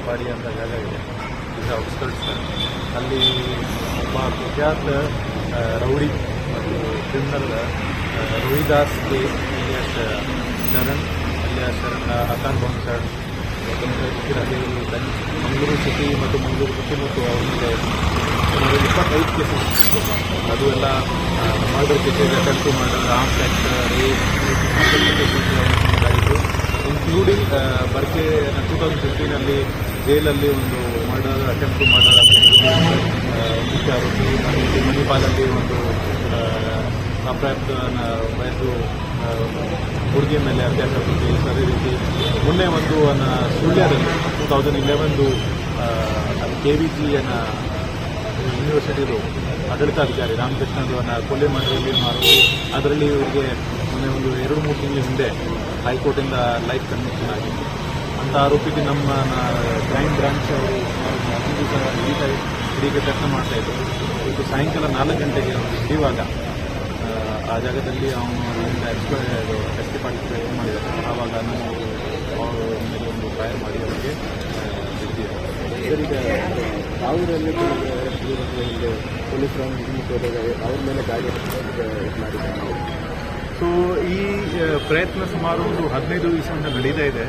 ಪಾಡಿ ಅಂತ ಜಾಗ ಇದೆ, ಇದು ಔಟ್ಸ್ಕರ್ಟ್ಸ್. ಅಲ್ಲಿ ಒಬ್ಬ ಕುಖ್ಯಾತ ರೌಡಿ ಮತ್ತು ಕ್ರಿಮಿನಲ್ ರೋಹಿದಾಸ್ಗೆ ಶರಣ್ ಆಕಾನ್ ಬೌನ್ಸರ್ ಅಲ್ಲಿ ಮಂಗಳೂರು ಸಿಟಿ ಮತ್ತು ಮಂಗಳೂರು ಸುತ್ತಮುತ್ತ ಅವ್ರ ಮೇಲೆ ಸುಮಾರು 25 ಕೇಸಸ್, ಅದು ಎಲ್ಲ murder cases, attempt murder, arms act, rape, ಆಯಿತು. ಇನ್ಕ್ಲೂಡಿಂಗ್ ಬರ್ಕೆ 2015 ಜೈಲಲ್ಲಿ ಒಂದು ಮರ್ಡರ್, ಅಟೆಂಪ್ಟ್ ಮರ್ಡರ್ ಮುಖ್ಯ ಆರೋಪಿ, ಮಣಿಪಾಲಲ್ಲಿ ಒಂದು ಅಪ್ರಾಪ್ತ ವಯಸ್ಸು ಹುಡುಗಿಯ ಮೇಲೆ ಅತ್ಯಾಚಾರ ಕೇಸ್. ಅದೇ ರೀತಿ ಮೊನ್ನೆ ಒಂದು ಸುಳ್ಯದಲ್ಲಿ 2011 KVG ಯೂನಿವರ್ಸಿಟಿದು ಆಡಳಿತಾಧಿಕಾರಿ ರಾಮಕೃಷ್ಣನ ಕೊಲೆ ಮಾಡಿದಲ್ಲಿ ಆರೋಪಿ. ಅದರಲ್ಲಿ ಇವರಿಗೆ ಮೊನ್ನೆ ಒಂದು 2-3 ತಿಂಗಳ ಹಿಂದೆ ಹೈಕೋರ್ಟಿಂದ ಲೈಫ್ ಕನ್ವಿಕ್ಷನ್ ಆಗಿತ್ತು. ಅಂಥ ಆರೋಪಿಗೆ ನಮ್ಮ ಕ್ರೈಮ್ ಬ್ರಾಂಚ್ ಅವರು 15 ದಿವಸ ಹಿಡಿಗೆ ಪ್ರಯತ್ನ ಮಾಡ್ತಾಯಿದ್ರು. ಇದು ಸಾಯಂಕಾಲ 4 ಗಂಟೆಗೆ ಅವರು ಹಿಡಿಯುವಾಗ ಆ ಜಾಗದಲ್ಲಿ ಅವನು ಎಸ್ಟಿ ಪಾರ್ಟಿಸಿಪೇಟ್ ಮಾಡಿದ್ದಾರೆ. ಆವಾಗ ನಾವು ಅವ್ರ ಮೇಲೆ ಒಂದು ಫೈರ್ ಮಾಡಿ ಅವರಿಗೆ ಬಿಟ್ಟಿದ್ದಾರೆ. ಸರ್, ಈಗ ಕಾವೂರಲ್ಲಿ ಹಿಂದೆ ಪೊಲೀಸರು ಹೋದಾಗ ಅವ್ರ ಮೇಲೆ ಗಾಡಿ ಮಾಡಿದ್ದಾರೆ. ಸೊ ಈ ಪ್ರಯತ್ನ ಸುಮಾರು ಒಂದು 15 ದಿವಸದಿಂದ ನಡೀತಾ ಇದೆ.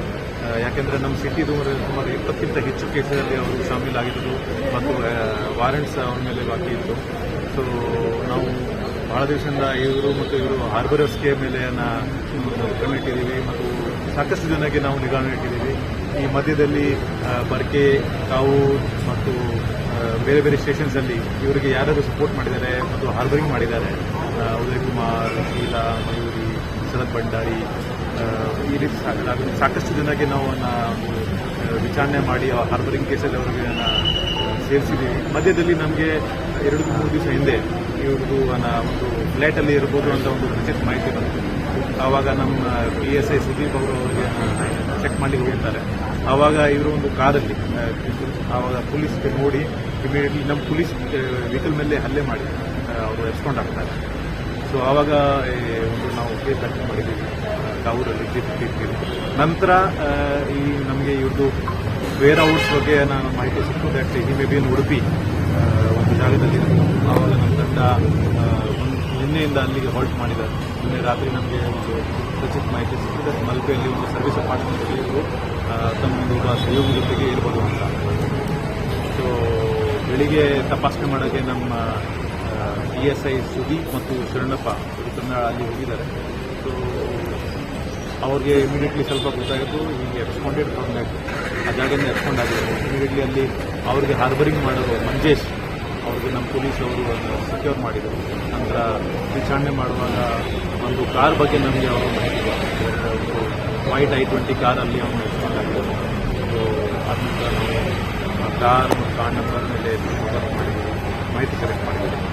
ಯಾಕೆಂದರೆ ನಮ್ಮ ಸಿಟಿದು ಸುಮಾರು 20ಕ್ಕಿಂತ ಹೆಚ್ಚು ಕೇಸಲ್ಲಿ ಅವರು ಶಾಮೀಲಾಗಿದ್ದರು ಮತ್ತು ವಾರೆಂಟ್ಸ್ ಅವ್ರ ಮೇಲೆ ಬಾಕಿ ಇತ್ತು. ಸೊ ನಾವು ಭಾಳ ದಿವಸದಿಂದ ಇವರು ಹಾರ್ಬರರ್ಸ್ಗೆ ಮೇಲೆ ಕಣ್ಣಿಟ್ಟಿದ್ದೀವಿ ಮತ್ತು ಸಾಕಷ್ಟು ಜನಕ್ಕೆ ನಾವು ನಿಗಾ ಇಟ್ಟಿದ್ದೀವಿ. ಈ ಮಧ್ಯದಲ್ಲಿ ಬರ್ಕೆ, ಕಾವೂರು ಮತ್ತು ಬೇರೆ ಬೇರೆ ಸ್ಟೇಷನ್ಸಲ್ಲಿ ಇವರಿಗೆ ಯಾರಾದರೂ ಸಪೋರ್ಟ್ ಮಾಡಿದ್ದಾರೆ ಮತ್ತು ಹಾರ್ಬರಿಂಗ್ ಮಾಡಿದ್ದಾರೆ. ಉದಯ್ ಕುಮಾರ್, ಶೀಲಾ, ಮಯೂರಿ, ಶರತ್ ಭಂಡಾರಿ, ಈ ರೀತಿ ಸಾಕಷ್ಟು ಜನಕ್ಕೆ ನಾವು ವಿಚಾರಣೆ ಮಾಡಿ ಹಾರ್ಬರಿಂಗ್ ಕೇಸಲ್ಲಿ ಅವರಿಗೆ ಸೇರಿಸಿದ್ದೀವಿ. ಮಧ್ಯದಲ್ಲಿ ನಮಗೆ 2-3 ದಿವಸ ಹಿಂದೆ ಇವ್ರದ್ದು ಒಂದು ಫ್ಲೈಟಲ್ಲಿ ಇರ್ಬೋದು ಅಂತ ಒಂದು ಖಚಿತ ಮಾಹಿತಿ ಬಂತು. ಆವಾಗ ನಮ್ಮ PSI ಸುದೀಪ್ ಅವರು ಅವರಿಗೆ ಚೆಕ್ ಮಾಡಿ ಹೋಗಿರ್ತಾರೆ. ಆವಾಗ ಇವರು ಒಂದು ಕಾರಲ್ಲಿ ಆವಾಗ ಪೊಲೀಸ್ಗೆ ನೋಡಿ ಇಮಿಡಿಯೇಟ್ಲಿ ನಮ್ಮ ಪೊಲೀಸ್ ವೆಹಿಕಲ್ ಮೇಲೆ ಹಲ್ಲೆ ಮಾಡಿ ಅವರು ಎಬ್ಸ್ಕೊಂಡು ಆಗ್ತಾರೆ. ಸೊ ಆವಾಗ ಒಂದು ನಾವು ಕೇಸ್ ದಾಖಲೆ ಮಾಡಿದ್ದೀವಿ ಕಾವೂರಲ್ಲಿ. ನಂತರ ಈ ನಮಗೆ ಇವ್ರದ್ದು ವೇರ್ ಹೌಸ್ ಬಗ್ಗೆ ನಾನು ಮಾಹಿತಿ ಸಿಕ್ಕು. ದಟ್ ಹಿ ಮೇ ಬಿ ಇನ್ ಉಡುಪಿ ಒಂದು ಜಾಗದಲ್ಲಿ. ಆವಾಗ ನಮ್ಮ ತಂಡ ನಿನ್ನೆಯಿಂದ ಅಲ್ಲಿಗೆ ಹಾಲ್ಟ್ ಮಾಡಿದ್ದಾರೆ. ನಿನ್ನೆ ರಾತ್ರಿ ನಮಗೆ ಒಂದು ಖಚಿತ ಮಾಹಿತಿ ಸಿಕ್ಕಿದೆ, ಮಲ್ಪೆಯಲ್ಲಿ ಒಂದು ಸರ್ವಿಸ್ ಅಪಾರ್ಟ್ಮೆಂಟಲ್ಲಿ ಇವರು ತಮ್ಮ ಒಂದು ಸಹಯೋಗಿ ಜೊತೆಗೆ ಇರ್ಬೋದು ಅಂತ. ಸೊ ಬೆಳಿಗ್ಗೆ ತಪಾಸಣೆ ಮಾಡೋಕ್ಕೆ ನಮ್ಮ PSI ಸುದೀಪ್ ಮತ್ತು ಶರಣಪ್ಪ ಕನ್ನಡ ಅಲ್ಲಿ ಹೋಗಿದ್ದಾರೆ. ಸೊ ಅವ್ರಿಗೆ ಇಮಿಡಿಯೇಟ್ಲಿ ಸ್ವಲ್ಪ ಗೊತ್ತಾಯಿತು ಹೀಗೆ ಎಬ್ಸ್ಕೊಂಡೇಟ್ ತೊಗೊಂಡಾಯಿತು, ಆ ಜಾಗದಿಂದ ಎಬ್ಸ್ಕೊಂಡು ಆಗಿದ್ದಾರೆ. ಇಮಿಡಿಯೇಟ್ಲಿ ಅಲ್ಲಿ ಅವ್ರಿಗೆ ಹಾರ್ಬರಿಂಗ್ ಮಾಡೋರು ಮಂಜೇಶ್ ಅವ್ರಿಗೆ ನಮ್ಮ ಪೊಲೀಸ್ ಅವರು ಸೆಕ್ಯೂರ್ ಮಾಡಿದರು. ನಂತರ ವಿಚಾರಣೆ ಮಾಡುವಾಗ ಒಂದು ಕಾರ್ ಬಗ್ಗೆ ನಮಗೆ ಅವರು ಮಾಹಿತಿ ಕೊಟ್ಟಿದ್ದಾರೆ. ಒಂದು ವೈಟ್ I-20 ಕಾರಲ್ಲಿ ಅವನು ಎಬ್ಸ್ಕೊಂಡಾಗಿದ್ದಾರೆ. ಸೊ ಅದ ನಂತರ ನಾವು ಕಾರ್ ನಂಬರ್ ಮೇಲೆ ಮಾಡಿದ್ದೀವಿ, ಮಾಹಿತಿ ಕಲೆಕ್ಟ್ ಮಾಡಿದ್ದೀವಿ.